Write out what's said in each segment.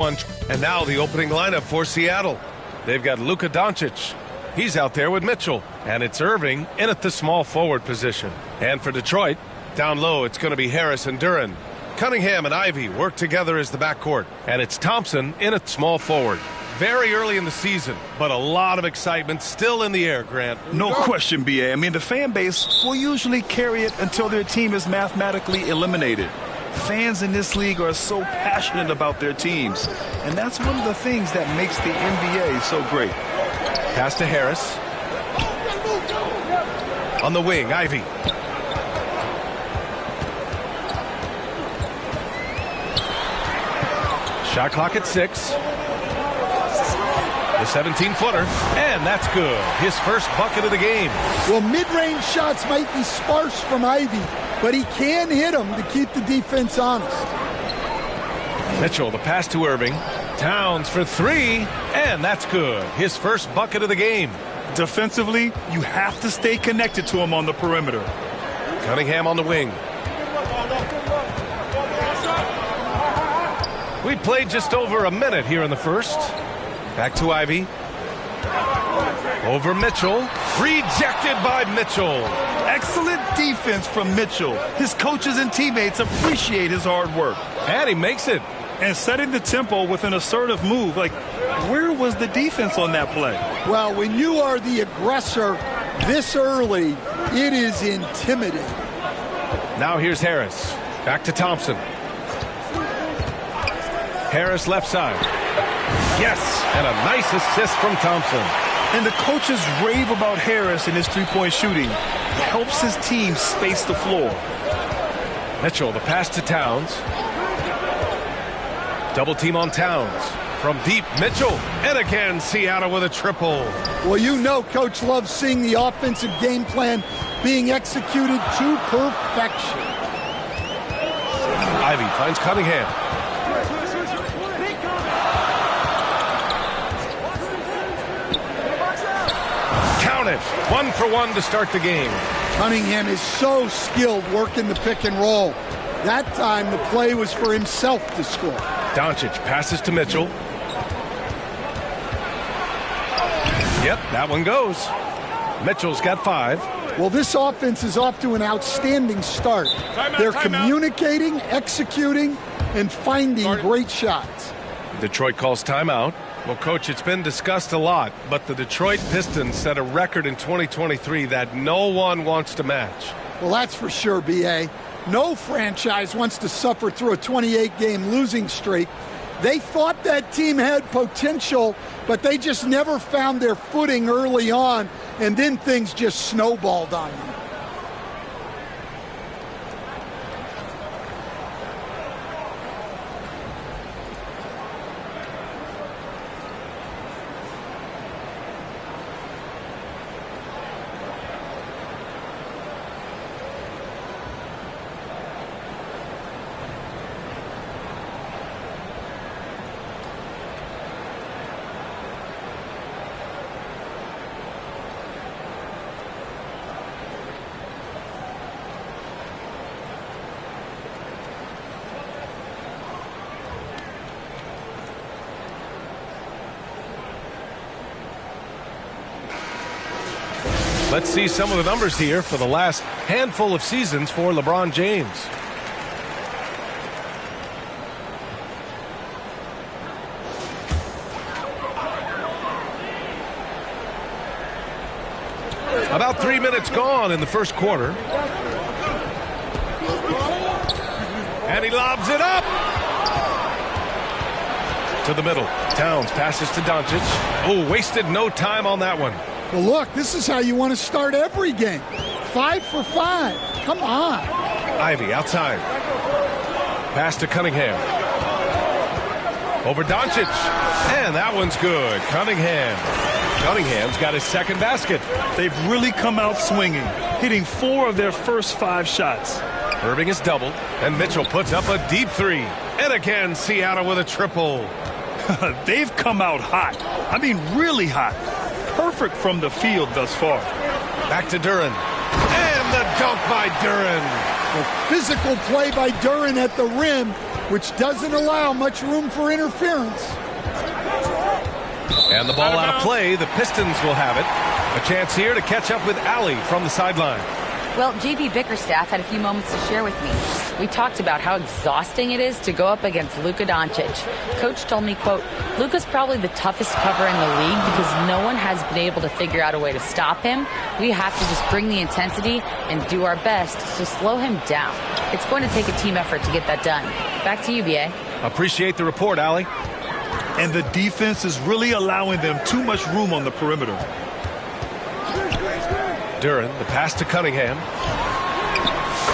And now the opening lineup for Seattle. They've got Luka Doncic. He's out there with Mitchell. And it's Irving in at the small forward position. And for Detroit, down low, it's going to be Harris and Duren. Cunningham and Ivy work together as the backcourt. And it's Thompson in at small forward. Very early in the season, but a lot of excitement still in the air, Grant. No question, B.A. I mean, the fan base will usually carry it until their team is mathematically eliminated. Fans in this league are so passionate about their teams, and that's one of the things that makes the NBA so great. Pass to Harris. On the wing, Ivy. Shot clock at 6. The 17-footer, and that's good. His first bucket of the game. Well, mid-range shots might be sparse from Ivy, but he can hit them to keep the defense honest. Mitchell, the pass to Irving. Towns for 3, and that's good. His first bucket of the game. Defensively, you have to stay connected to him on the perimeter. Cunningham on the wing. We played just over a minute here in the first. Back to Ivy. Over Mitchell. Rejected by Mitchell. Excellent defense from Mitchell. His coaches and teammates appreciate his hard work. And he makes it. And setting the tempo with an assertive move. Like, where was the defense on that play? Well, when you are the aggressor this early, it is intimidating. Now here's Harris. Back to Thompson. Harris left side. Yes, and a nice assist from Thompson. And the coaches rave about Harris and his three-point shooting. It helps his team space the floor. Mitchell, the pass to Towns. Double team on Towns. From deep, Mitchell. And again, Seattle with a triple. Well, you know Coach loves seeing the offensive game plan being executed to perfection. Ivy finds Cunningham. Count it. 1 for 1 to start the game. Cunningham is so skilled working the pick and roll. That time the play was for himself to score. Doncic passes to Mitchell. Yep, that one goes. Mitchell's got 5. Well, this offense is off to an outstanding start. They're communicating, executing, and finding great shots. Detroit calls timeout. Well, Coach, it's been discussed a lot, but the Detroit Pistons set a record in 2023 that no one wants to match. Well, that's for sure, B.A. No franchise wants to suffer through a 28-game losing streak. They thought that team had potential, but they just never found their footing early on, and then things just snowballed on them. Let's see some of the numbers here for the last handful of seasons for LeBron James. About 3 minutes gone in the first quarter. And he lobs it up. To the middle. Towns passes to Doncic. Oh, wasted no time on that one. Well, look, this is how you want to start every game. 5 for 5. Come on. Ivy outside. Pass to Cunningham. Over Doncic. And that one's good. Cunningham's got his second basket. They've really come out swinging, hitting 4 of their first 5 shots. Irving is doubled, and Mitchell puts up a deep 3. And again, Seattle with a triple. They've come out hot. I mean, really hot. Perfect from the field thus far. Back to Duren. And the dunk by Duren. The physical play by Duren at the rim which doesn't allow much room for interference. And the ball out of play. The Pistons will have it. A chance here to catch up with Allie from the sideline. Well, JB Bickerstaff had a few moments to share with me. We talked about how exhausting it is to go up against Luka Doncic. Coach told me, quote, Luka's probably the toughest cover in the league because no one has been able to figure out a way to stop him. We have to just bring the intensity and do our best to slow him down. It's going to take a team effort to get that done. Back to you, B.A. Appreciate the report, Allie. And the defense is really allowing them too much room on the perimeter. Duren, the pass to Cunningham.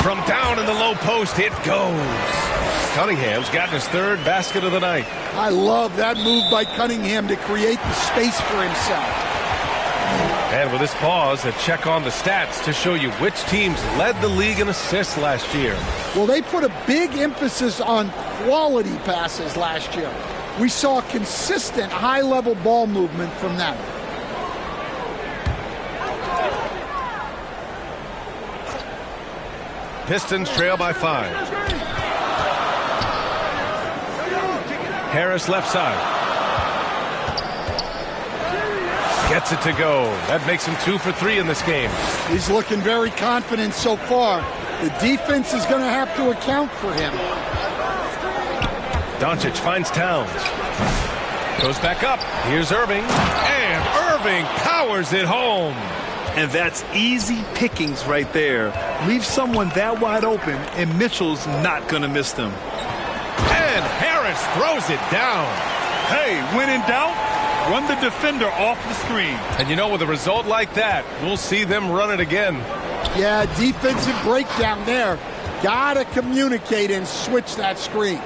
From down in the low post, it goes. Cunningham's gotten his third basket of the night. I love that move by Cunningham to create the space for himself. And with this pause, a check on the stats to show you which teams led the league in assists last year. Well, they put a big emphasis on quality passes last year. We saw consistent high-level ball movement from them. Pistons trail by 5. Harris left side. Gets it to go. That makes him 2 for 3 in this game. He's looking very confident so far. The defense is going to have to account for him. Doncic finds Towns. Goes back up. Here's Irving. And Irving powers it home. And that's easy pickings right there. Leave someone that wide open, and Mitchell's not going to miss them. And Harris throws it down. Hey, when in doubt, run the defender off the screen. And you know, with a result like that, we'll see them run it again. Yeah, defensive breakdown there. Gotta communicate and switch that screen.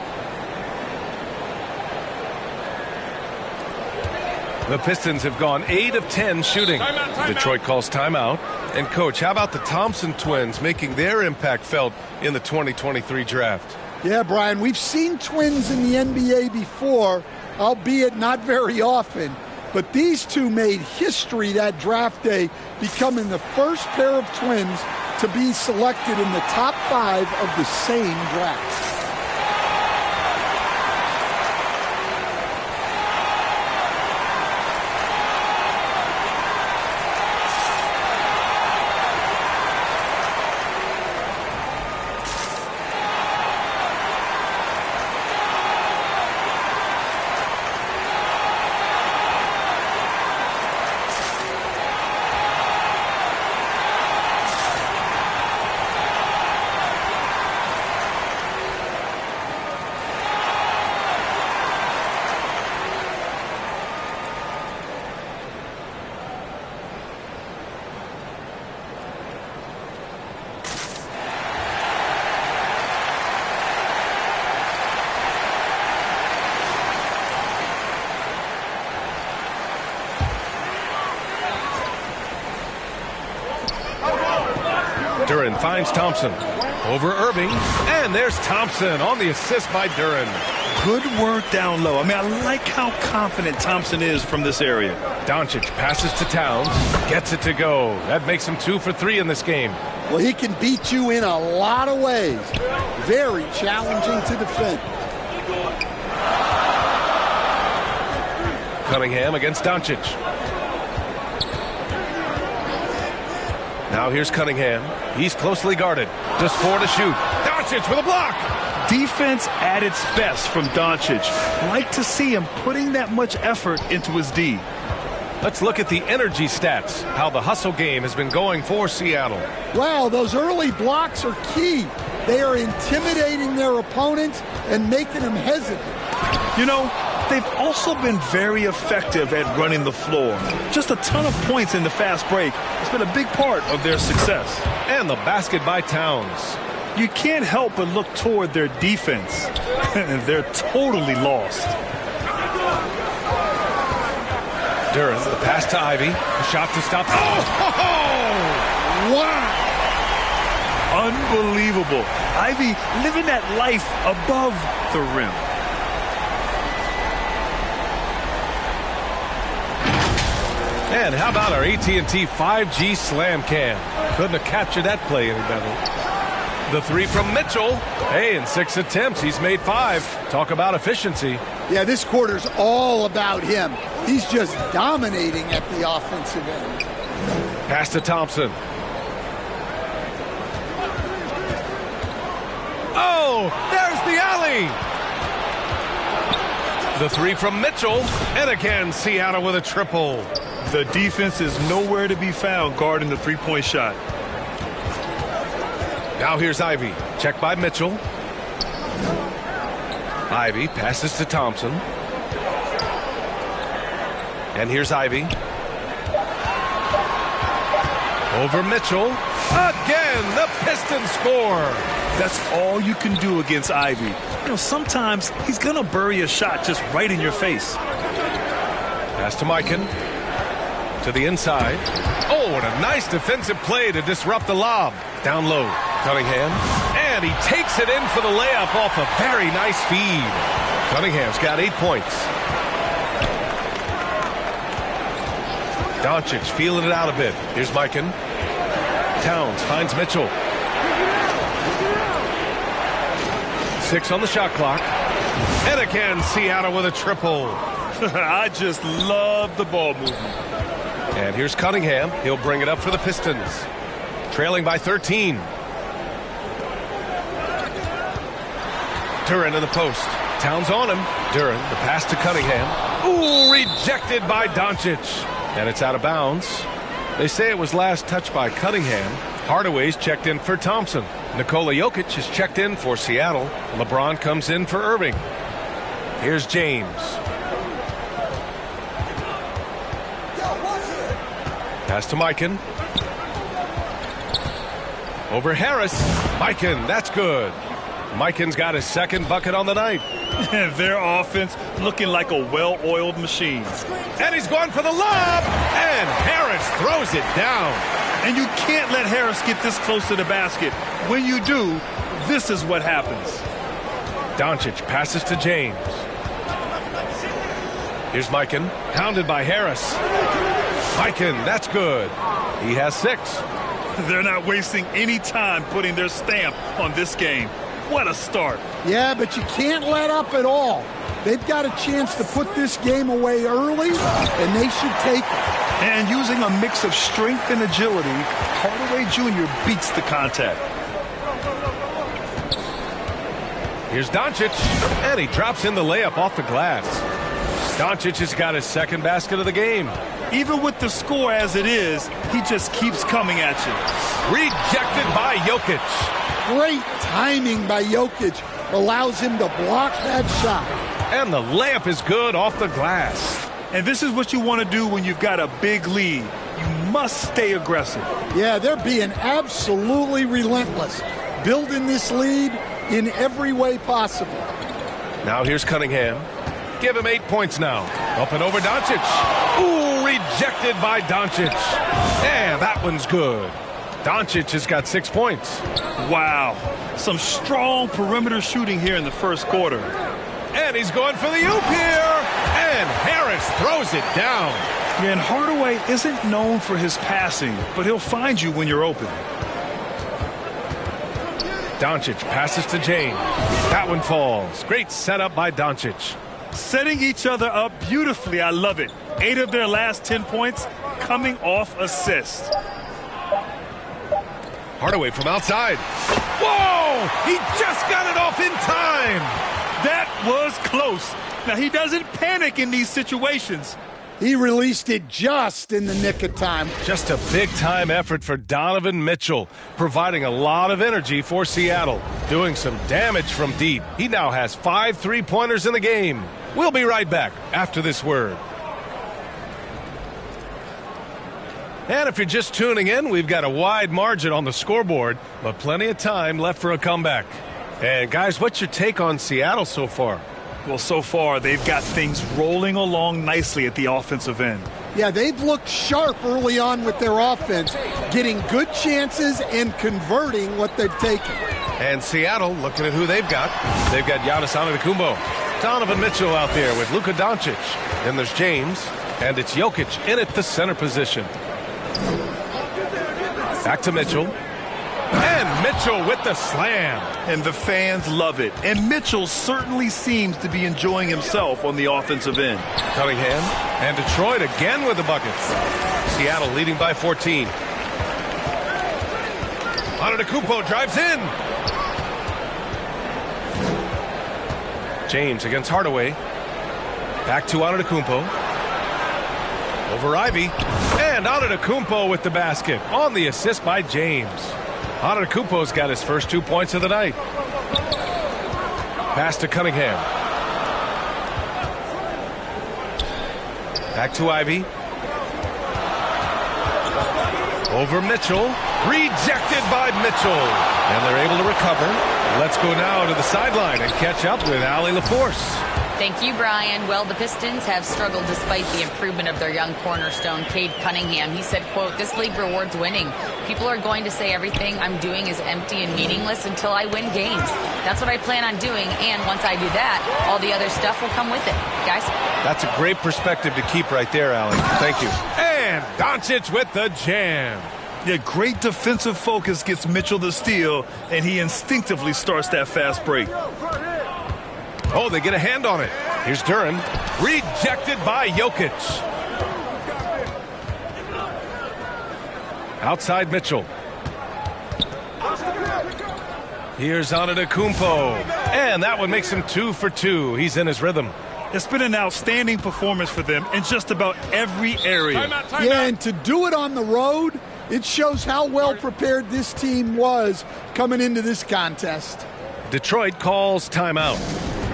The Pistons have gone 8 of 10 shooting. Detroit calls timeout. And, Coach, how about the Thompson twins making their impact felt in the 2023 draft? Yeah, Brian, we've seen twins in the NBA before, albeit not very often. But these two made history that draft day, becoming the first pair of twins to be selected in the top 5 of the same draft. Duren finds Thompson. Over Irving. And there's Thompson on the assist by Duren. Good work down low. I mean, I like how confident Thompson is from this area. Doncic passes to Towns. Gets it to go. That makes him 2 for 3 in this game. Well, he can beat you in a lot of ways. Very challenging to defend. Cunningham against Doncic. Now here's Cunningham. He's closely guarded. Just 4 to shoot. Doncic with a block. Defense at its best from Doncic. Like to see him putting that much effort into his D. Let's look at the energy stats, how the hustle game has been going for Seattle. Wow, those early blocks are key. They are intimidating their opponents and making them hesitant. You know, they've also been very effective at running the floor. Just a ton of points in the fast break. It's been a big part of their success. And the basket by Towns. You can't help but look toward their defense. They're totally lost. Duren, the pass to Ivy. A shot to stop. Oh! Wow! Unbelievable. Ivy living that life above the rim. And how about our AT&T 5G Slam Cam? Couldn't have captured that play any better. The three from Mitchell. Hey, in 6 attempts, he's made 5. Talk about efficiency. Yeah, this quarter's all about him. He's just dominating at the offensive end. Pass to Thompson. Oh, there's the alley. The three from Mitchell. And again, Seattle with a triple. The defense is nowhere to be found guarding the three-point shot. Now here's Ivy. Check by Mitchell. Ivy passes to Thompson. And here's Ivy. Over Mitchell. Again, the Pistons score. That's all you can do against Ivy. You know, sometimes he's going to bury a shot just right in your face. Pass to Mikan. To the inside. Oh, and a nice defensive play to disrupt the lob. Down low. Cunningham. And he takes it in for the layup off a very nice feed. Cunningham's got 8 points. Doncic feeling it out a bit. Here's Mikan. Towns finds Mitchell. 6 on the shot clock. And again, Seattle with a triple. I just love the ball movement. And here's Cunningham. He'll bring it up for the Pistons. Trailing by 13. Duren in the post. Towns on him. Duren, the pass to Cunningham. Ooh, rejected by Doncic. And it's out of bounds. They say it was last touched by Cunningham. Hardaway's checked in for Thompson. Nikola Jokic is checked in for Seattle. LeBron comes in for Irving. Here's James. Pass to Mikan. Over Harris. Mikan, that's good. Mikan's got his second bucket on the night. Their offense looking like a well-oiled machine. And he's going for the lob. And Harris throws it down. And you can't let Harris get this close to the basket. When you do, this is what happens. Doncic passes to James. Here's Mikan. Hounded by Harris. Mikan, that's good. He has 6. They're not wasting any time putting their stamp on this game. What a start. Yeah, but you can't let up at all. They've got a chance to put this game away early, and they should take it. And using a mix of strength and agility, Hardaway Jr. beats the contact. Here's Doncic, and he drops in the layup off the glass. Doncic has got his second basket of the game. Even with the score as it is, he just keeps coming at you. Rejected by Jokic. Great timing by Jokic allows him to block that shot. And the layup is good off the glass. And this is what you want to do when you've got a big lead. You must stay aggressive. Yeah, they're being absolutely relentless, building this lead in every way possible. Now here's Cunningham. Give him 8 points now. Up and over Doncic. Ooh, rejected by Doncic. And that one's good. Doncic has got 6 points. Wow. Some strong perimeter shooting here in the first quarter. And he's going for the oop here. And Harris throws it down. Yeah, and Hardaway isn't known for his passing, but he'll find you when you're open. Doncic passes to James. That one falls. Great setup by Doncic. Setting each other up beautifully. I love it. 8 of their last 10 points coming off assists. Hardaway from outside. Whoa! He just got it off in time. That was close. Now, he doesn't panic in these situations. He released it just in the nick of time. Just a big-time effort for Donovan Mitchell, providing a lot of energy for Seattle, doing some damage from deep. He now has 5 3-pointers in the game. We'll be right back after this word. And if you're just tuning in, we've got a wide margin on the scoreboard, but plenty of time left for a comeback. And guys, what's your take on Seattle so far? Well, so far, they've got things rolling along nicely at the offensive end. Yeah, they've looked sharp early on with their offense, getting good chances and converting what they've taken. And Seattle, looking at who they've got. They've got Giannis Antetokounmpo, Donovan Mitchell out there with Luka Doncic. Then there's James, and it's Jokic in at the center position. Back to Mitchell. And Mitchell with the slam. And the fans love it. And Mitchell certainly seems to be enjoying himself on the offensive end. Cunningham and Detroit again with the buckets. Seattle leading by 14. Antetokounmpo drives in. James against Hardaway. Back to Antetokounmpo. Over Ivy. And Antetokounmpo with the basket on the assist by James. Antetokounmpo's got his first 2 points of the night. Pass to Cunningham. Back to Ivy. Over Mitchell. Rejected by Mitchell. And they're able to recover. Let's go now to the sideline and catch up with Allie LaForce. Thank you, Brian. Well, the Pistons have struggled despite the improvement of their young cornerstone, Cade Cunningham. He said, quote, "This league rewards winning. People are going to say everything I'm doing is empty and meaningless until I win games. That's what I plan on doing, and once I do that, all the other stuff will come with it." Guys? That's a great perspective to keep right there, Allie. Thank you. And Doncic with the jam. Yeah, great defensive focus gets Mitchell the steal, and he instinctively starts that fast break. Oh, they get a hand on it. Here's Duran. Rejected by Jokic. Outside Mitchell. Here's Antetokounmpo. And that one makes him 2 for 2. He's in his rhythm. It's been an outstanding performance for them in just about every area. Yeah, and to do it on the road, it shows how well prepared this team was coming into this contest. Detroit calls timeout.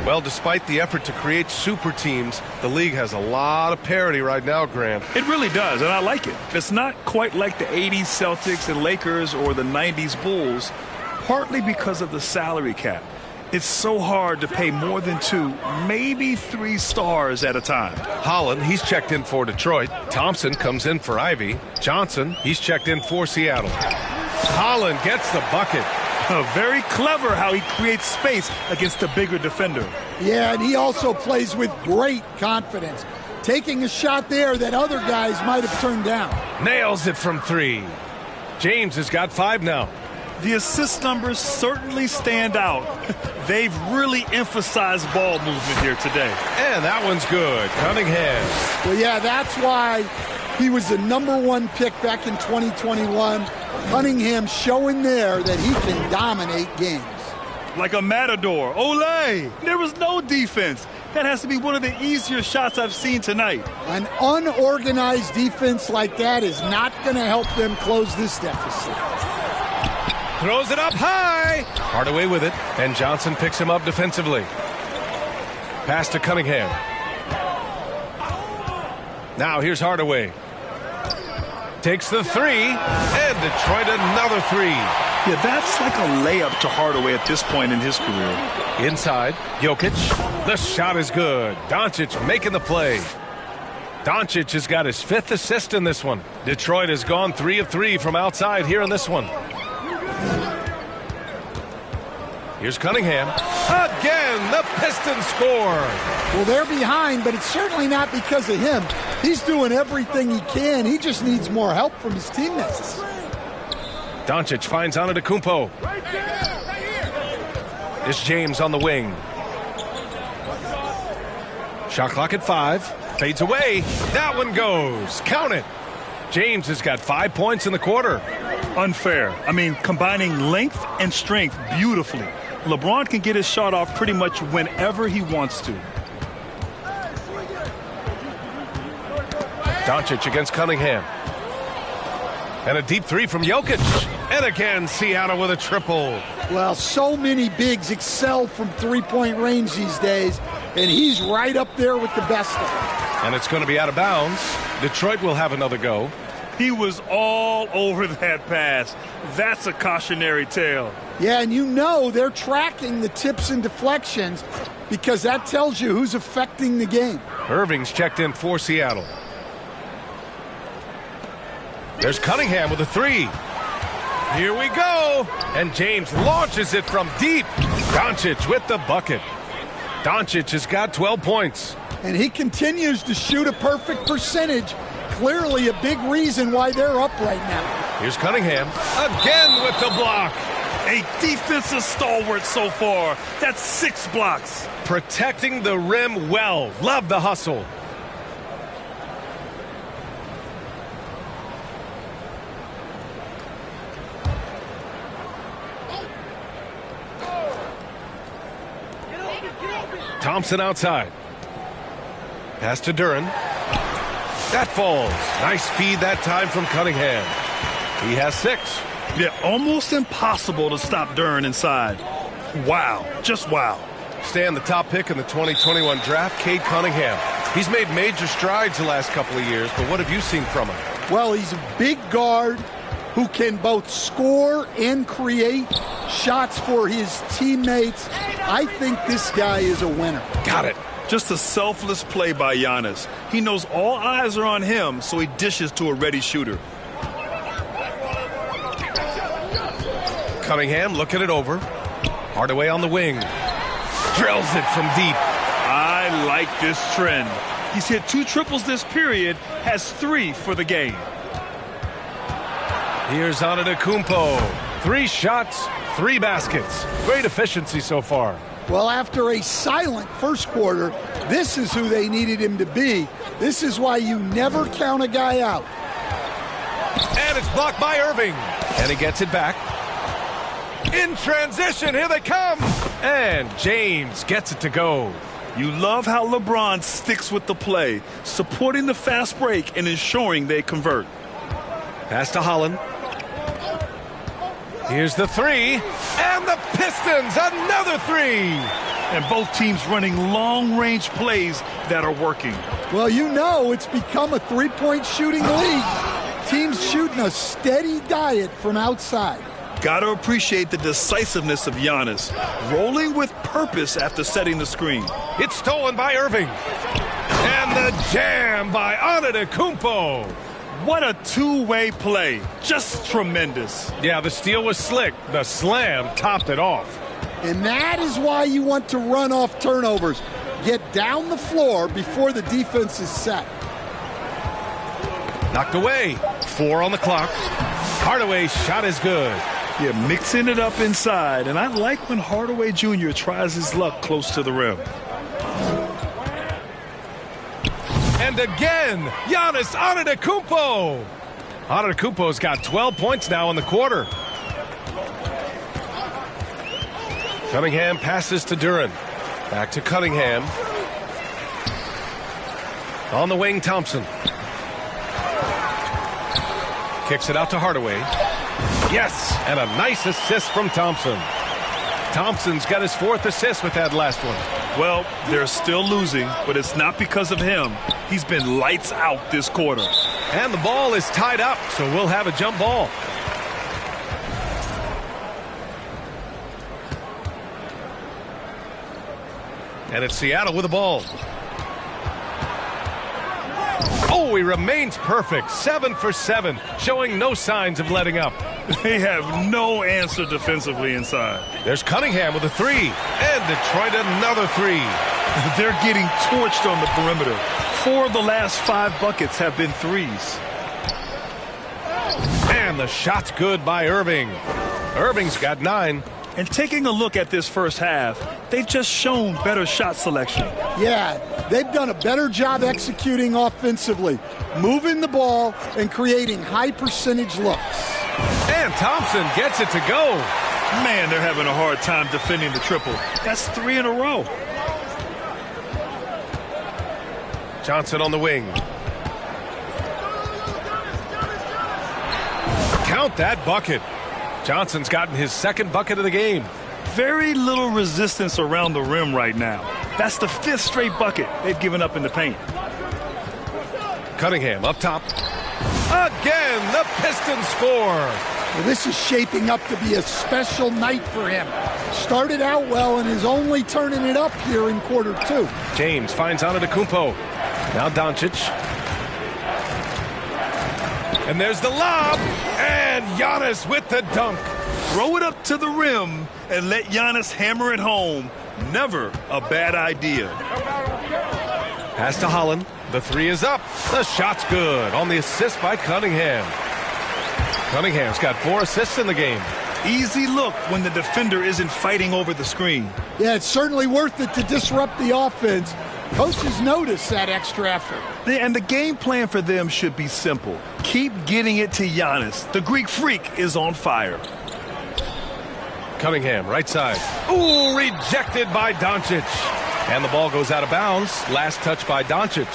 Well, despite the effort to create super teams, the league has a lot of parity right now, Grant. It really does, and I like it. It's not quite like the 80s Celtics and Lakers or the 90s Bulls, partly because of the salary cap. It's so hard to pay more than 2, maybe 3 stars at a time. Holland, he's checked in for Detroit. Thompson comes in for Ivy. Johnson, he's checked in for Seattle. Holland gets the bucket. Very clever how he creates space against the bigger defender. Yeah, and he also plays with great confidence, taking a shot there that other guys might have turned down. Nails it from 3. James has got 5 now. The assist numbers certainly stand out. They've really emphasized ball movement here today. And that one's good. Cunningham. Well, yeah, that's why he was the #1 pick back in 2021. Cunningham showing there that he can dominate games. Like a matador. Olay! There was no defense. That has to be one of the easier shots I've seen tonight. An unorganized defense like that is not going to help them close this deficit. Throws it up high. Hardaway with it, and Johnson picks him up defensively. Pass to Cunningham. Now here's Hardaway. Takes the 3, and Detroit another 3. Yeah, that's like a layup to Hardaway at this point in his career. Inside, Jokic. The shot is good. Doncic making the play. Doncic has got his 5th assist in this one. Detroit has gone 3 of 3 from outside here in this one. Here's Cunningham. Again, the Pistons score. Well, they're behind, but it's certainly not because of him. He's doing everything he can. He just needs more help from his teammates. Doncic finds Antetokounmpo. It's James on the wing. Shot clock at 5. Fades away. That one goes. Count it. James has got 5 points in the quarter. Unfair. I mean, combining length and strength beautifully. LeBron can get his shot off pretty much whenever he wants to. Doncic against Cunningham. And a deep 3 from Jokic. And again, Seattle with a triple. Well, so many bigs excel from three-point range these days, and he's right up there with the best of them. And it's going to be out of bounds. Detroit will have another go. He was all over that pass. That's a cautionary tale. Yeah, and you know they're tracking the tips and deflections because that tells you who's affecting the game. Irving's checked in for Seattle. There's Cunningham with a 3. Here we go. And James launches it from deep. Doncic with the bucket. Doncic has got 12 points. And he continues to shoot a perfect percentage. Clearly a big reason why they're up right now. Here's Cunningham. Again with the block. A defensive stalwart so far. That's 6 blocks. Protecting the rim well. Love the hustle. Thompson outside. Pass to Duran. That falls. Nice feed that time from Cunningham. He has 6. Yeah, almost impossible to stop Duran inside. Wow. Just wow. Stay on the top pick in the 2021 draft, Cade Cunningham. He's made major strides the last couple of years, but what have you seen from him? Well, he's a big guard who can both score and create shots for his teammates. I think this guy is a winner. Got it. Just a selfless play by Giannis. He knows all eyes are on him, so he dishes to a ready shooter. Cunningham looking it over. Hardaway on the wing. Drills it from deep. I like this trend. He's hit 2 triples this period, has 3 for the game. Here's Antetokounmpo. 3 shots, 3 baskets. Great efficiency so far. Well, after a silent first quarter, this is who they needed him to be. This is why you never count a guy out. And it's blocked by Irving. And he gets it back. In transition, here they come. And James gets it to go. You love how LeBron sticks with the play, supporting the fast break and ensuring they convert. Pass to Holland. Here's the 3. And the Pistons, another 3. And both teams running long-range plays that are working. Well, you know it's become a three-point shooting league. Teams shooting a steady diet from outside. Got to appreciate the decisiveness of Giannis, rolling with purpose after setting the screen. It's stolen by Irving. And the jam by Antetokounmpo. What a two-way play. Just tremendous. Yeah, the steal was slick. The slam topped it off. And that is why you want to run off turnovers. Get down the floor before the defense is set. Knocked away. 4 on the clock. Hardaway's shot is good. Yeah, mixing it up inside. And I like when Hardaway Jr. tries his luck close to the rim. And again, Giannis Antetokounmpo. Antetokounmpo's got 12 points now in the quarter. Cunningham passes to Duran. Back to Cunningham. On the wing, Thompson. Kicks it out to Hardaway. Yes, and a nice assist from Thompson. Thompson's got his 4th assist with that last one. Well, they're still losing, but it's not because of him. He's been lights out this quarter. And the ball is tied up, so we'll have a jump ball. And it's Seattle with the ball. Oh, he remains perfect. 7 for 7, showing no signs of letting up. They have no answer defensively inside. There's Cunningham with a 3. And Detroit another 3. They're getting torched on the perimeter. 4 of the last 5 buckets have been threes. And the shot's good by Irving. Irving's got 9. And taking a look at this first half, they've just shown better shot selection. Yeah, they've done a better job executing offensively, moving the ball and creating high percentage looks. And Thompson gets it to go. Man, they're having a hard time defending the triple. That's 3 in a row. Johnson on the wing. Count that bucket. Johnson's gotten his 2nd bucket of the game. Very little resistance around the rim right now. That's the 5th straight bucket they've given up in the paint. Cunningham up top. Again, the Pistons score. Well, this is shaping up to be a special night for him. Started out well and is only turning it up here in quarter 2. James finds Antetokounmpo. Now Doncic. And there's the lob. And Giannis with the dunk. Throw it up to the rim and let Giannis hammer it home. Never a bad idea. Pass to Holland. The 3 is up. The shot's good on the assist by Cunningham. Cunningham's got 4 assists in the game. Easy look when the defender isn't fighting over the screen. Yeah, it's certainly worth it to disrupt the offense. Coaches notice that extra effort. And the game plan for them should be simple. Keep getting it to Giannis. The Greek freak is on fire. Cunningham, right side. Ooh, rejected by Doncic. And the ball goes out of bounds. Last touch by Doncic.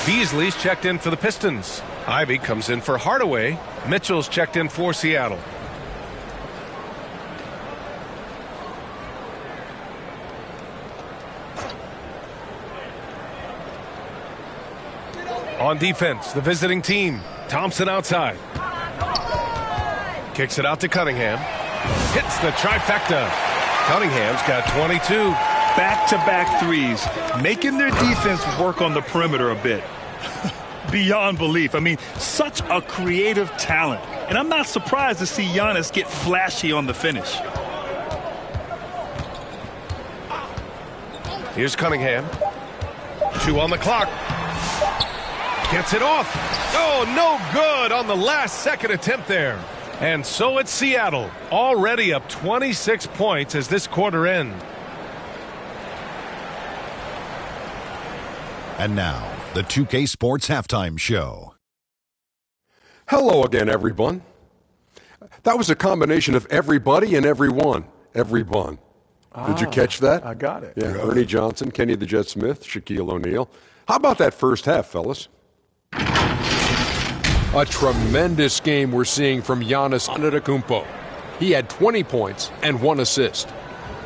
Beasley's checked in for the Pistons. Ivy comes in for Hardaway. Mitchell's checked in for Seattle. On defense, the visiting team. Thompson outside. Kicks it out to Cunningham. Hits the trifecta. Cunningham's got 22. Back-to-back threes, making their defense work on the perimeter a bit. Beyond belief. I mean, such a creative talent. And I'm not surprised to see Giannis get flashy on the finish. Here's Cunningham. 2 on the clock. Gets it off. Oh, no good on the last second attempt there. And so it's Seattle, already up 26 points as this quarter ends. And now, the 2K Sports Halftime Show. Hello again, everyone. That was a combination of everybody and everyone. Everyone. Did you catch that? I got it. Yeah, Ernie Johnson, Kenny the Jet Smith, Shaquille O'Neal. How about that first half, fellas? A tremendous game we're seeing from Giannis Antetokounmpo. He had 20 points and 1 assist.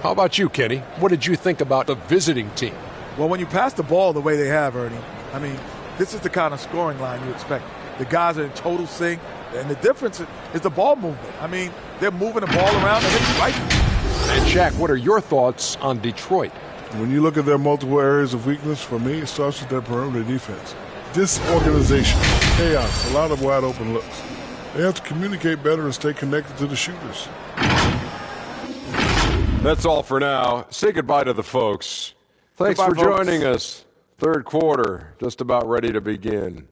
How about you, Kenny? What did you think about the visiting team? Well, when you pass the ball the way they have, Ernie, I mean, this is the kind of scoring line you expect. The guys are in total sync, and the difference is the ball movement. I mean, they're moving the ball around and it's right. And Shaq, what are your thoughts on Detroit? When you look at their multiple areas of weakness, for me, it starts with their perimeter defense. Disorganization, chaos, a lot of wide open looks. They have to communicate better and stay connected to the shooters. That's all for now. Say goodbye to the folks. Thanks for joining us. Third quarter, just about ready to begin.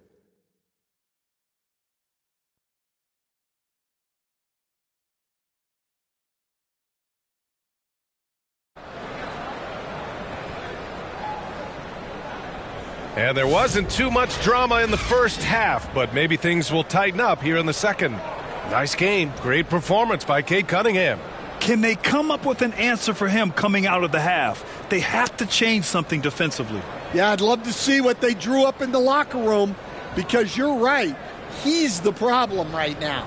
And there wasn't too much drama in the first half, but maybe things will tighten up here in the second. Nice game. Great performance by Cade Cunningham. Can they come up with an answer for him coming out of the half? They have to change something defensively. Yeah, I'd love to see what they drew up in the locker room, because you're right. He's the problem right now.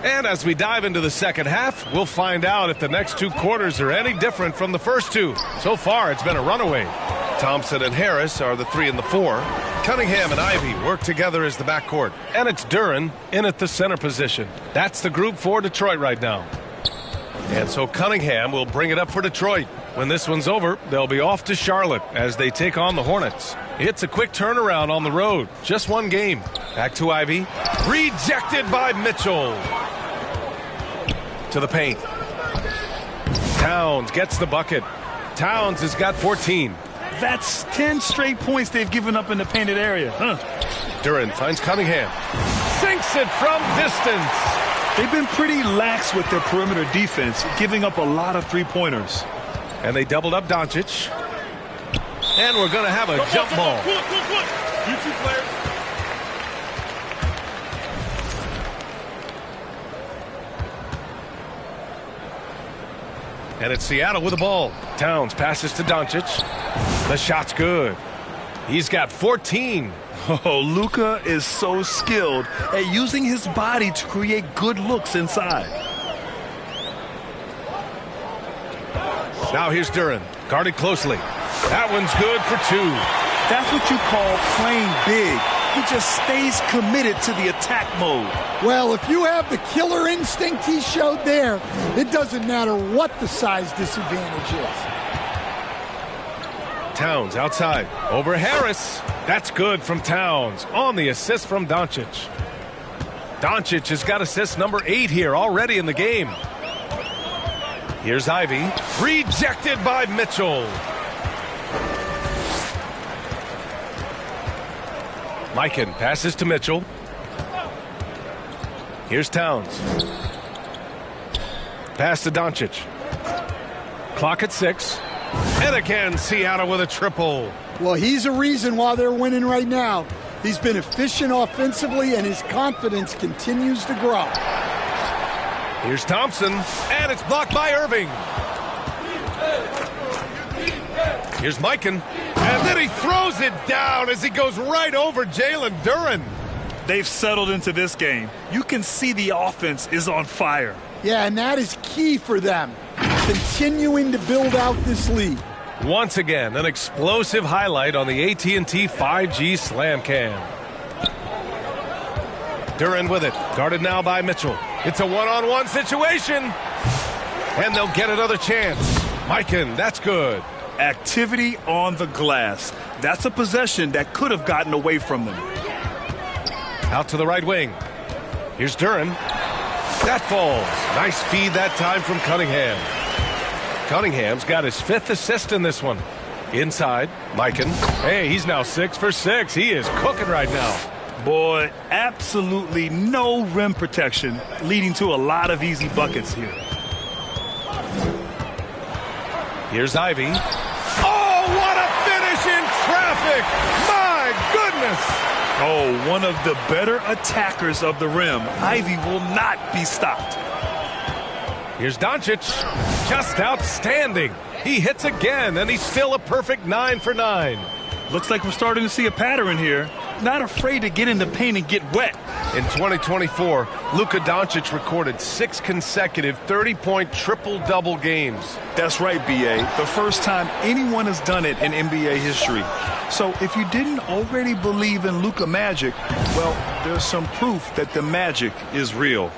And as we dive into the second half, we'll find out if the next 2 quarters are any different from the first 2. So far, it's been a runaway. Thompson and Harris are the 3 and the 4. Cunningham and Ivy work together as the backcourt. And it's Duren in at the center position. That's the group for Detroit right now. And so Cunningham will bring it up for Detroit. When this one's over, they'll be off to Charlotte as they take on the Hornets. It's a quick turnaround on the road. Just 1 game. Back to Ivy. Rejected by Mitchell. To the paint. Towns gets the bucket. Towns has got 14. That's 10 straight points they've given up in the painted area. Duren finds Cunningham. Sinks it from distance. They've been pretty lax with their perimeter defense, giving up a lot of three-pointers. And they doubled up Doncic. And we're going to have a jump ball. You 2 players. And it's Seattle with the ball. Towns passes to Doncic. The shot's good. He's got 14. Oh, Luka is so skilled at using his body to create good looks inside. Now here's Duren. Guarded closely. That one's good for 2. That's what you call playing big. He just stays committed to the attack mode. Well, if you have the killer instinct he showed there, it doesn't matter what the size disadvantage is. Towns outside. Over Harris. That's good from Towns on the assist from Doncic. Doncic has got assist number 8 here already in the game. Here's Ivy. Rejected by Mitchell. Mikan passes to Mitchell. Here's Towns. Pass to Doncic. Clock at 6. And again, Seattle with a triple. Well, he's a reason why they're winning right now. He's been efficient offensively, and his confidence continues to grow. Here's Thompson, and it's blocked by Irving. Here's Mikan, and then he throws it down as he goes right over Jalen Duren. They've settled into this game. You can see the offense is on fire. Yeah, and that is key for them, continuing to build out this lead. Once again, an explosive highlight on the AT&T 5G Slam Cam. Duren with it, guarded now by Mitchell. It's a one-on-one situation, and they'll get another chance. Mikan, that's good. Activity on the glass. That's a possession that could have gotten away from them. Out to the right wing. Here's Duren. That falls. Nice feed that time from Cunningham. Cunningham's got his 5th assist in this one. Inside, Mikan. Hey, he's now 6 for 6. He is cooking right now. Boy, absolutely no rim protection, leading to a lot of easy buckets here. Here's Ivy. Oh, what a finish in traffic! My goodness! Oh, one of the better attackers of the rim. Ivy will not be stopped. Here's Doncic. Just outstanding. He hits again, and he's still a perfect 9 for 9. Looks like we're starting to see a pattern here. Not afraid to get in the paint and get wet. In 2024, Luka Doncic recorded 6 consecutive 30-point triple-double games. That's right, B.A. The first time anyone has done it in NBA history. So if you didn't already believe in Luka Magic, well, there's some proof that the magic is real.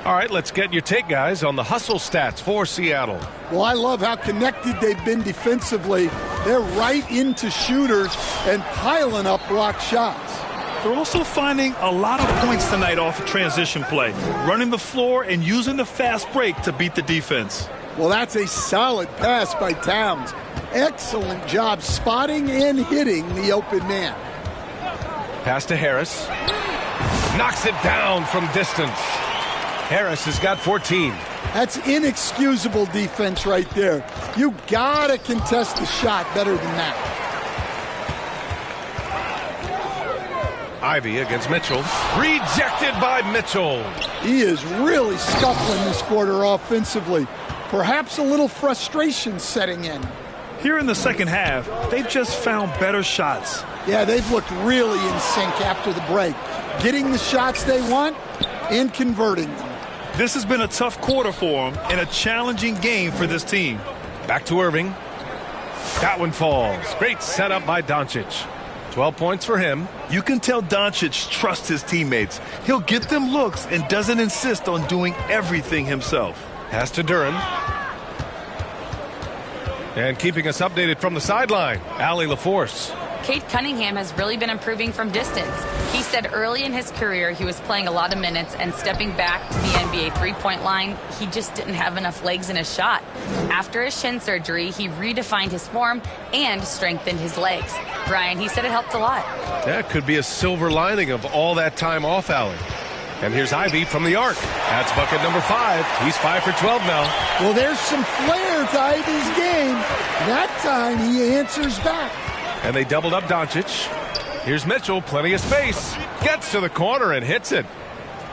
All right, let's get your take, guys, on the hustle stats for Seattle. Well, I love how connected they've been defensively. They're right into shooters and piling up block shots. They're also finding a lot of points tonight off of transition play, running the floor and using the fast break to beat the defense. Well, that's a solid pass by Towns. Excellent job spotting and hitting the open man. Pass to Harris. Knocks it down from distance. Harris has got 14. That's inexcusable defense right there. You gotta contest the shot better than that. Ivy against Mitchell. Rejected by Mitchell. He is really scuffling this quarter offensively. Perhaps a little frustration setting in. Here in the second half, they've just found better shots. Yeah, they've looked really in sync after the break. Getting the shots they want and converting them. This has been a tough quarter for them and a challenging game for this team. Back to Irving. That one falls. Great setup by Doncic. 12 points for him. You can tell Doncic trusts his teammates. He'll get them looks and doesn't insist on doing everything himself. Pass to Duren. And keeping us updated from the sideline, Allie LaForce. Cade Cunningham has really been improving from distance. He said early in his career he was playing a lot of minutes and stepping back to the NBA three-point line, he just didn't have enough legs in his shot. After his shin surgery, he redefined his form and strengthened his legs. Brian, he said it helped a lot. That could be a silver lining of all that time off, Allie. And here's Ivy from the arc. That's bucket number 5. He's 5 for 12 now. Well, there's some flair to Ivy's game. That time he answers back. And they doubled up Doncic. Here's Mitchell, plenty of space. Gets to the corner and hits it.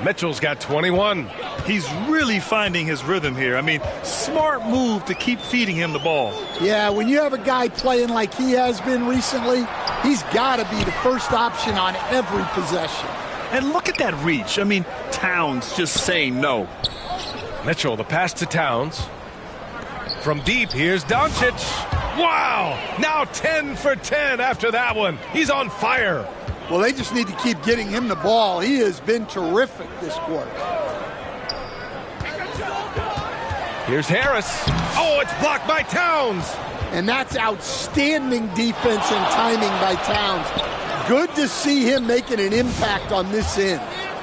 Mitchell's got 21. He's really finding his rhythm here. I mean, smart move to keep feeding him the ball. Yeah, when you have a guy playing like he has been recently, he's got to be the first option on every possession. And look at that reach. I mean, Towns just saying no. Mitchell, the pass to Towns. From deep, here's Doncic. Wow! Now 10 for 10 after that one. He's on fire. Well, they just need to keep getting him the ball. He has been terrific this quarter. Here's Harris. Oh, it's blocked by Towns. And that's outstanding defense and timing by Towns. Good to see him making an impact on this end.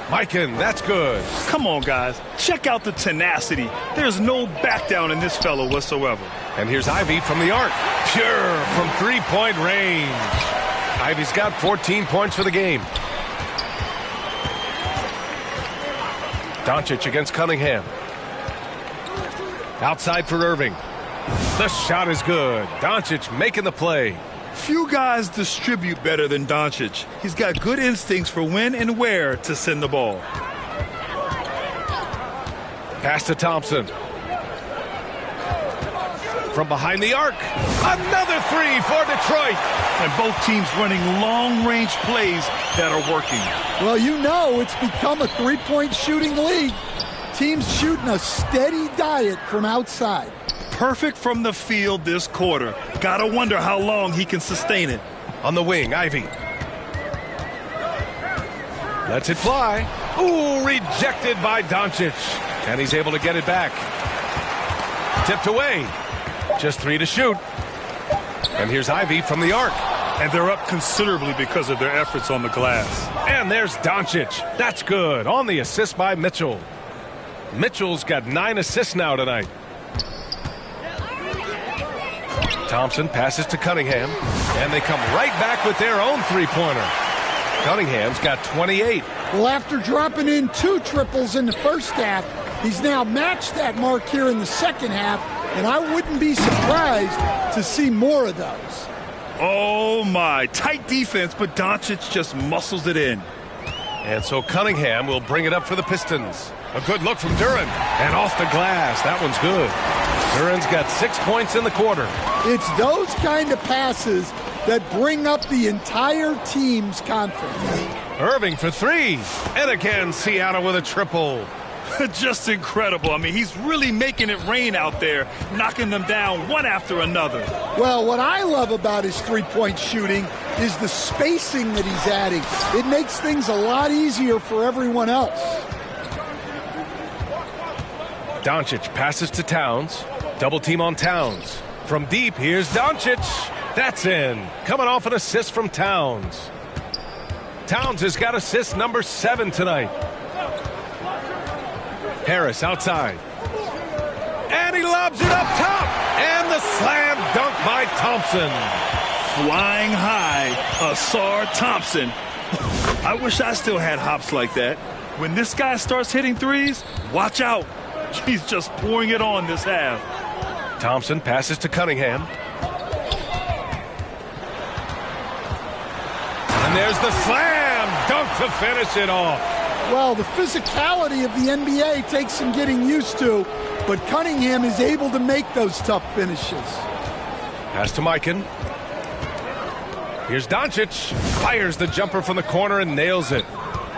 Mikan, that's good. Come on, guys. Check out the tenacity. There's no back down in this fellow whatsoever. And here's Ivy from the arc. Pure from three-point range. Ivy's got 14 points for the game. Doncic against Cunningham. Outside for Irving. The shot is good. Doncic making the play. Few guys distribute better than Doncic. He's got good instincts for when and where to send the ball. Pass to Thompson. From behind the arc. Another three for Detroit. And both teams running long-range plays that are working. Well, you know it's become a three-point shooting league. Teams shooting a steady diet from outside. Perfect from the field this quarter. Gotta wonder how long he can sustain it. On the wing, Ivy. Lets it fly. Ooh, rejected by Doncic. And he's able to get it back. Tipped away. Just 3 to shoot. And here's Ivy from the arc. And they're up considerably because of their efforts on the glass. And there's Doncic. That's good. On the assist by Mitchell. Mitchell's got 9 assists now tonight. Thompson passes to Cunningham. And they come right back with their own three-pointer. Cunningham's got 28. Well, after dropping in 2 triples in the first half, he's now matched that mark here in the second half. And I wouldn't be surprised to see more of those. Oh, my. Tight defense, but Doncic just muscles it in. And so Cunningham will bring it up for the Pistons. A good look from Duren. And off the glass. That one's good. Duren's got 6 points in the quarter. It's those kind of passes that bring up the entire team's confidence. Irving for 3. And again, Seattle with a triple. Just incredible. I mean, he's really making it rain out there, knocking them down one after another. Well, what I love about his three-point shooting is the spacing that he's adding. It makes things a lot easier for everyone else. Doncic passes to Towns. Double team on Towns. From deep, here's Doncic. That's in. Coming off an assist from Towns. Towns has got assist number 7 tonight. Harris outside. And he lobs it up top. And the slam dunk by Thompson. Flying high, Asar Thompson. I wish I still had hops like that. When this guy starts hitting threes, watch out. He's just pouring it on this half. Thompson passes to Cunningham. And there's the slam dunk to finish it off. Well, the physicality of the NBA takes some getting used to, but Cunningham is able to make those tough finishes. Pass to Mikan. Here's Doncic. Fires the jumper from the corner and nails it.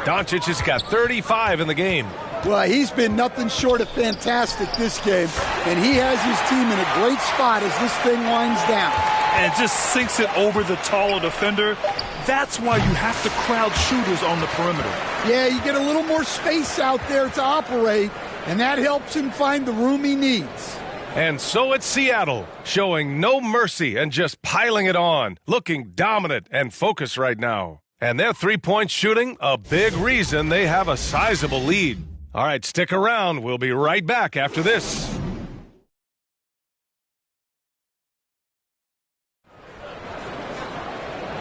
Doncic has got 35 in the game. Well, he's been nothing short of fantastic this game, and he has his team in a great spot as this thing winds down. And just sinks it over the taller defender. That's why you have to crowd shooters on the perimeter. Yeah, you get a little more space out there to operate, and that helps him find the room he needs. And so it's Seattle, showing no mercy and just piling it on, looking dominant and focused right now. And their three-point shooting, a big reason they have a sizable lead. All right, stick around. We'll be right back after this.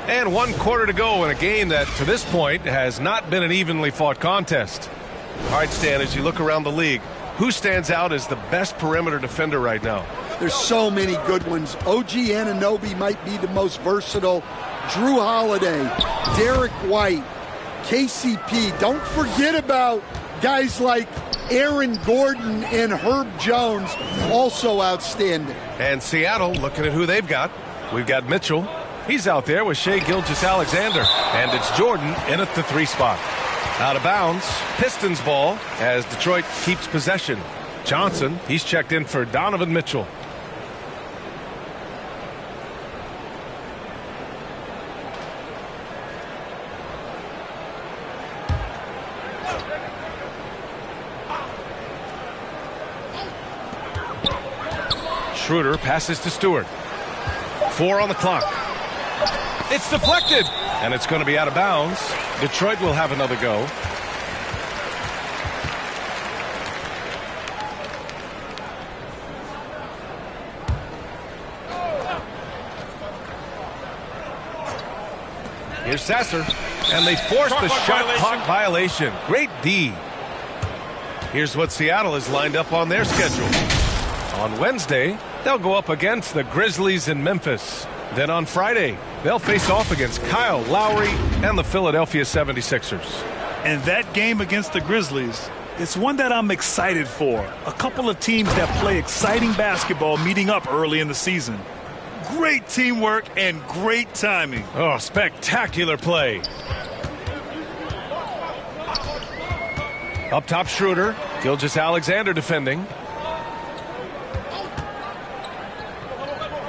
And 1 quarter to go in a game that, to this point, has not been an evenly fought contest. All right, Stan, as you look around the league, who stands out as the best perimeter defender right now? There's so many good ones. OG Anunoby might be the most versatile. Drew Holiday, Derek White, KCP. Don't forget about guys like Aaron Gordon and Herb Jones, also outstanding. And Seattle, looking at who they've got. We've got Mitchell. He's out there with Shai Gilgeous-Alexander. And it's Jordan in at the 3 spot. Out of bounds, Pistons ball as Detroit keeps possession. Johnson, he's checked in for Donovan Mitchell. Schroeder passes to Stewart. 4 on the clock. It's deflected, and it's going to be out of bounds. Detroit will have another go. Here's Sasser, and they force the shot clock violation. Great D. Here's what Seattle has lined up on their schedule. On Wednesday, they'll go up against the Grizzlies in Memphis. Then on Friday, they'll face off against Kyle Lowry and the Philadelphia 76ers. And that game against the Grizzlies, it's one that I'm excited for. A couple of teams that play exciting basketball meeting up early in the season. Great teamwork and great timing. Oh, spectacular play. Up top, Schroeder. Gilgeous-Alexander defending.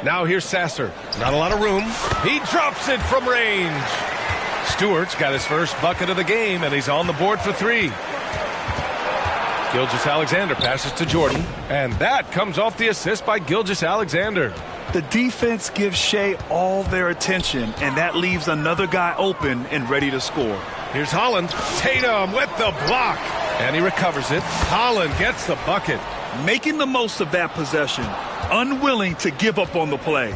Now here's Sasser. Not a lot of room. He drops it from range. Stewart's got his first bucket of the game, and he's on the board for three. Gilgeous-Alexander passes to Jordan, and that comes off the assist by Gilgeous-Alexander. The defense gives Shea all their attention, and that leaves another guy open and ready to score. Here's Holland. Tatum with the block, and he recovers it. Holland gets the bucket. Making the most of that possession, unwilling to give up on the play.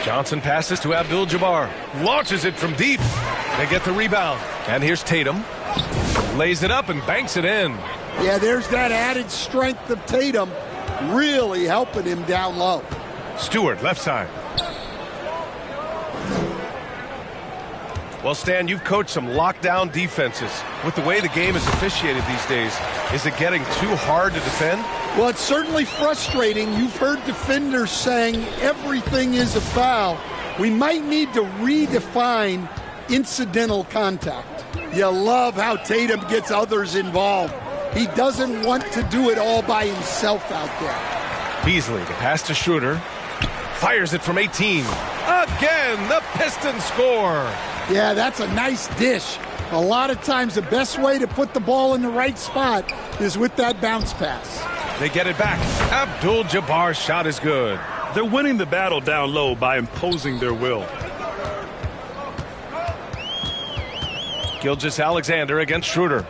Johnson passes to Abdul-Jabbar. Launches it from deep. They get the rebound. And here's Tatum. Lays it up and banks it in. Yeah, there's that added strength of Tatum really helping him down low. Stewart, left side. Well, Stan, you've coached some lockdown defenses. With the way the game is officiated these days, is it getting too hard to defend? Well, it's certainly frustrating. You've heard defenders saying everything is a foul. We might need to redefine incidental contact. You love how Tatum gets others involved. He doesn't want to do it all by himself out there. Beasley, the pass to Schroeder. Fires it from 18. Again, the Pistons score. Yeah, that's a nice dish. A lot of times the best way to put the ball in the right spot is with that bounce pass. They get it back. Abdul-Jabbar's shot is good. They're winning the battle down low by imposing their will. Gilgeous-Alexander against Schroeder.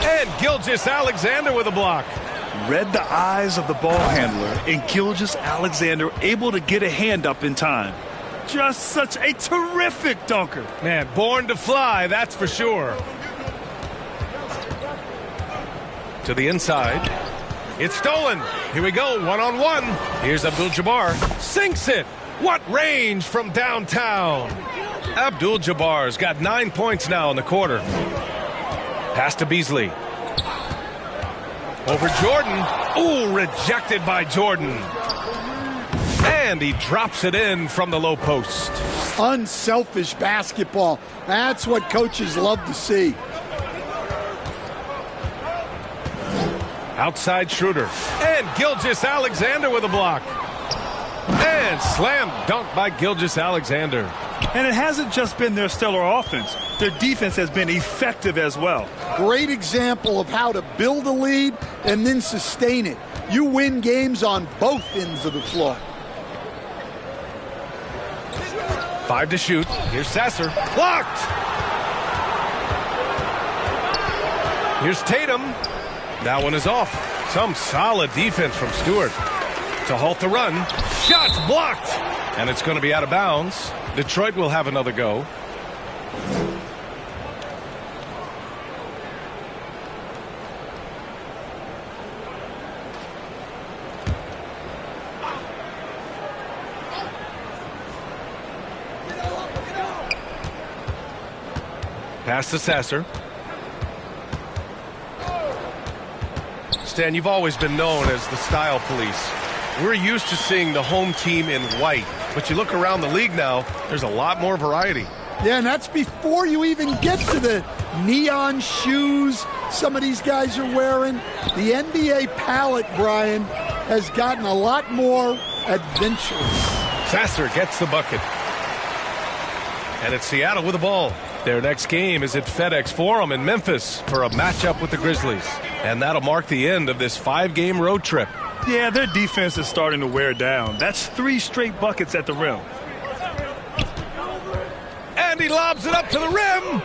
And Gilgeous-Alexander with a block. Read the eyes of the ball handler, and Gilgeous-Alexander able to get a hand up in time. Just such a terrific dunker. Man, born to fly, that's for sure. To the inside. It's stolen. Here we go, one-on-one. Here's Abdul-Jabbar. Sinks it. What range from downtown. Abdul-Jabbar's got 9 points now in the quarter. Pass to Beasley. Over Jordan. Ooh, rejected by Jordan. And he drops it in from the low post. Unselfish basketball. That's what coaches love to see. Outside Schroeder. And Gilgeous-Alexander with a block. And slam dunk by Gilgeous-Alexander. And it hasn't just been their stellar offense. Their defense has been effective as well. Great example of how to build a lead and then sustain it. You win games on both ends of the floor. 5 to shoot. Here's Sasser. Blocked! Here's Tatum. That one is off. Some solid defense from Stewart to halt the run. Shots blocked! And it's going to be out of bounds. Detroit will have another go. Pass to Sasser. Stan, you've always been known as the style police. We're used to seeing the home team in white, but you look around the league now, there's a lot more variety. Yeah, and that's before you even get to the neon shoes some of these guys are wearing. The NBA palette, Brian, has gotten a lot more adventurous. Sasser gets the bucket. And it's Seattle with the ball. Their next game is at FedEx Forum in Memphis for a matchup with the Grizzlies. And that'll mark the end of this 5-game road trip. Yeah, their defense is starting to wear down. That's 3 straight buckets at the rim. And he lobs it up to the rim.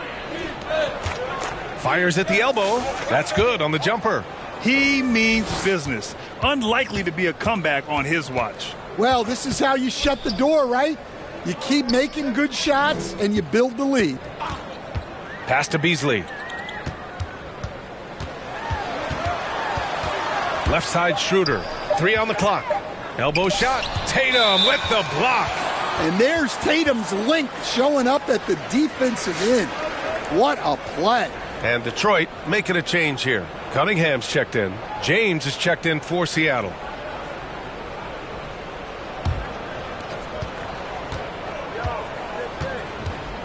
Fires at the elbow. That's good on the jumper. He means business. Unlikely to be a comeback on his watch. Well, this is how you shut the door, right? You keep making good shots and you build the lead. Pass to Beasley. Left side Schroeder. 3 on the clock. Elbow shot. Tatum with the block. And there's Tatum's length showing up at the defensive end. What a play. And Detroit making a change here. Cunningham's checked in. James is checked in for Seattle.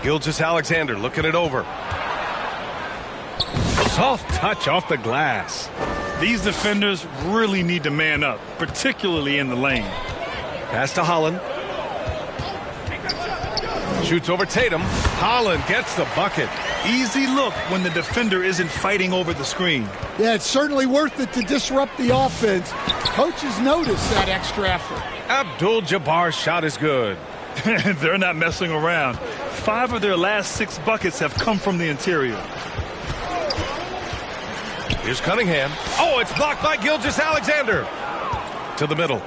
Gilgeous-Alexander looking it over. Soft touch off the glass. These defenders really need to man up, particularly in the lane. Pass to Holland. Shoots over Tatum. Holland gets the bucket. Easy look when the defender isn't fighting over the screen. Yeah, it's certainly worth it to disrupt the offense. Coaches notice that extra effort. Abdul-Jabbar's shot is good. They're not messing around. 5 of their last 6 buckets have come from the interior. Here's Cunningham. Oh, it's blocked by Gilgeous-Alexander. To the middle.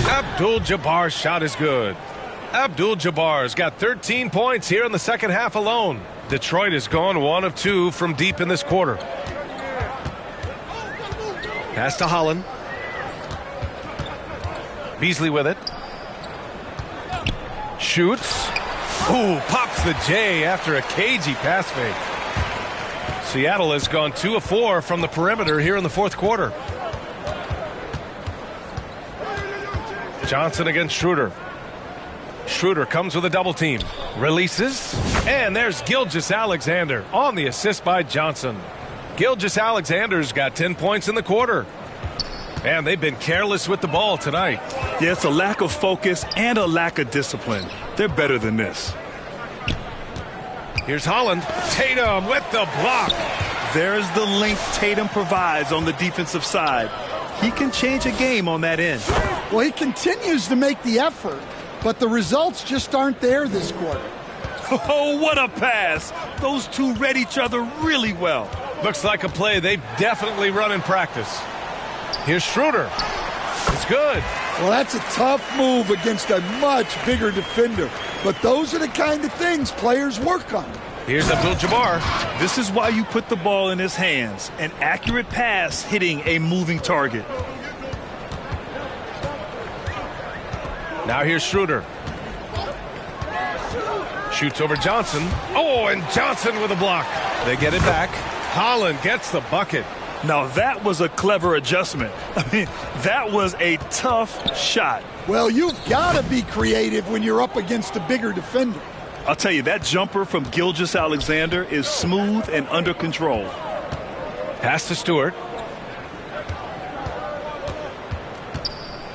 Abdul-Jabbar's shot is good. Abdul-Jabbar's got 13 points here in the second half alone. Detroit has gone 1 of 2 from deep in this quarter. Pass to Holland. Beasley with it. Shoots. Ooh, pops the J after a cagey pass fake. Seattle has gone 2 of 4 from the perimeter here in the fourth quarter. Johnson against Schroeder. Schroeder comes with a double team. Releases. And there's Gilgeous-Alexander on the assist by Johnson. Gilgeous-Alexander's got 10 points in the quarter. And they've been careless with the ball tonight. Yeah, it's a lack of focus and a lack of discipline. They're better than this. Here's Holland. Tatum with the block. There's the length Tatum provides on the defensive side. He can change a game on that end. Well, he continues to make the effort, but the results just aren't there this quarter. Oh, what a pass. Those two read each other really well. Looks like a play they've definitely run in practice. Here's Schroeder. It's good. Well, that's a tough move against a much bigger defender. But those are the kind of things players work on. Here's Abdul-Jabbar. This is why you put the ball in his hands. An accurate pass hitting a moving target. Now here's Schroeder. Shoots over Johnson. Oh, and Johnson with a block. They get it back. Holland gets the bucket. Now that was a clever adjustment. I mean, that was a tough shot. Well, you've got to be creative when you're up against a bigger defender. I'll tell you, that jumper from Gilgeous-Alexander is smooth and under control. Pass to Stewart.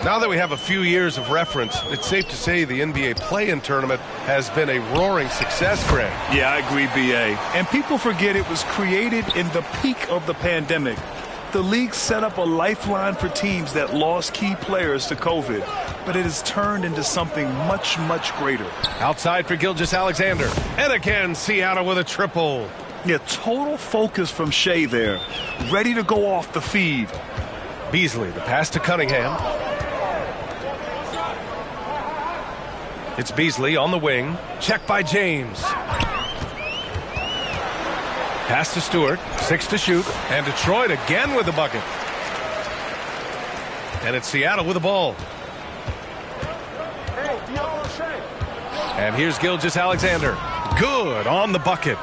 Now that we have a few years of reference, it's safe to say the NBA play-in tournament has been a roaring success, Grant. Yeah, I agree, B.A. And people forget it was created in the peak of the pandemic. The league set up a lifeline for teams that lost key players to COVID, but it has turned into something much, much greater. Outside for Gilgeous-Alexander. And again, Seattle with a triple. Yeah, total focus from Shea there. Ready to go off the feed. Beasley, the pass to Cunningham. It's Beasley on the wing. Check by James. Pass to Stewart. 6 to shoot. And Detroit again with the bucket. And it's Seattle with the ball. And here's Gilgeous-Alexander. Good on the bucket.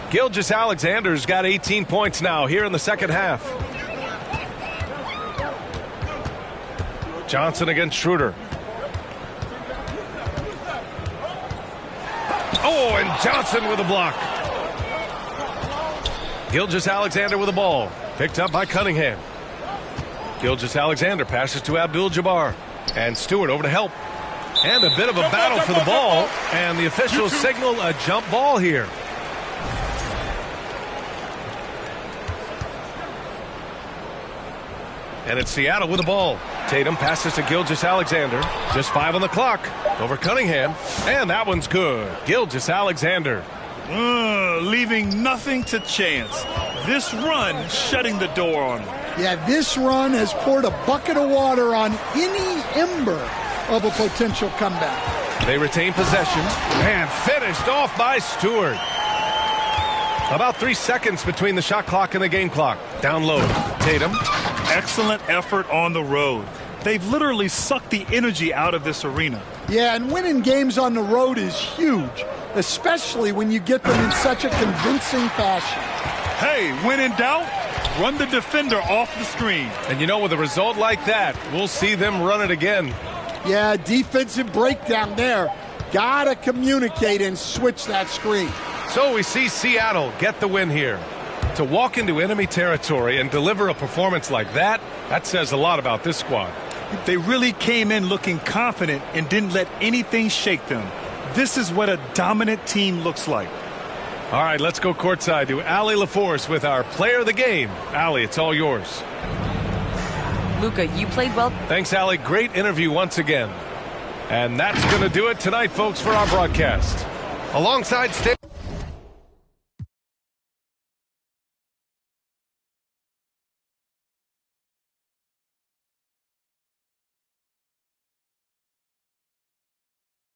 Gilgeous-Alexander's got 18 points now here in the second half. Johnson against Schroeder. Oh, and Johnson with a block. Gilgeous-Alexander with the ball. Picked up by Cunningham. Gilgeous-Alexander passes to Abdul-Jabbar. And Stewart over to help. And a bit of a battle for the ball. And the officials signal a jump ball here. And it's Seattle with the ball. Tatum passes to Gilgeous-Alexander. Just 5 on the clock. Over Cunningham. And that one's good. Gilgeous-Alexander. Leaving nothing to chance. This run shutting the door on him. Yeah, this run has poured a bucket of water on any ember of a potential comeback. They retain possession. And finished off by Stewart. About 3 seconds between the shot clock and the game clock. Down low. Tatum. excellent effort on the road. They've literally sucked the energy out of this arena. Yeah, and winning games on the road is huge, especially when you get them in such a convincing fashion. Hey, when in doubt, run the defender off the screen. And you know, with a result like that, we'll see them run it again. Yeah, defensive breakdown there. Gotta communicate and switch that screen. So we see Seattle get the win here. To walk into enemy territory and deliver a performance like that, that says a lot about this squad. They really came in looking confident and didn't let anything shake them. This is what a dominant team looks like. All right, let's go courtside to Allie LaForce with our player of the game. Allie, it's all yours. Luka, you played well. Thanks, Allie. Great interview once again. And that's going to do it tonight, folks, for our broadcast. Alongside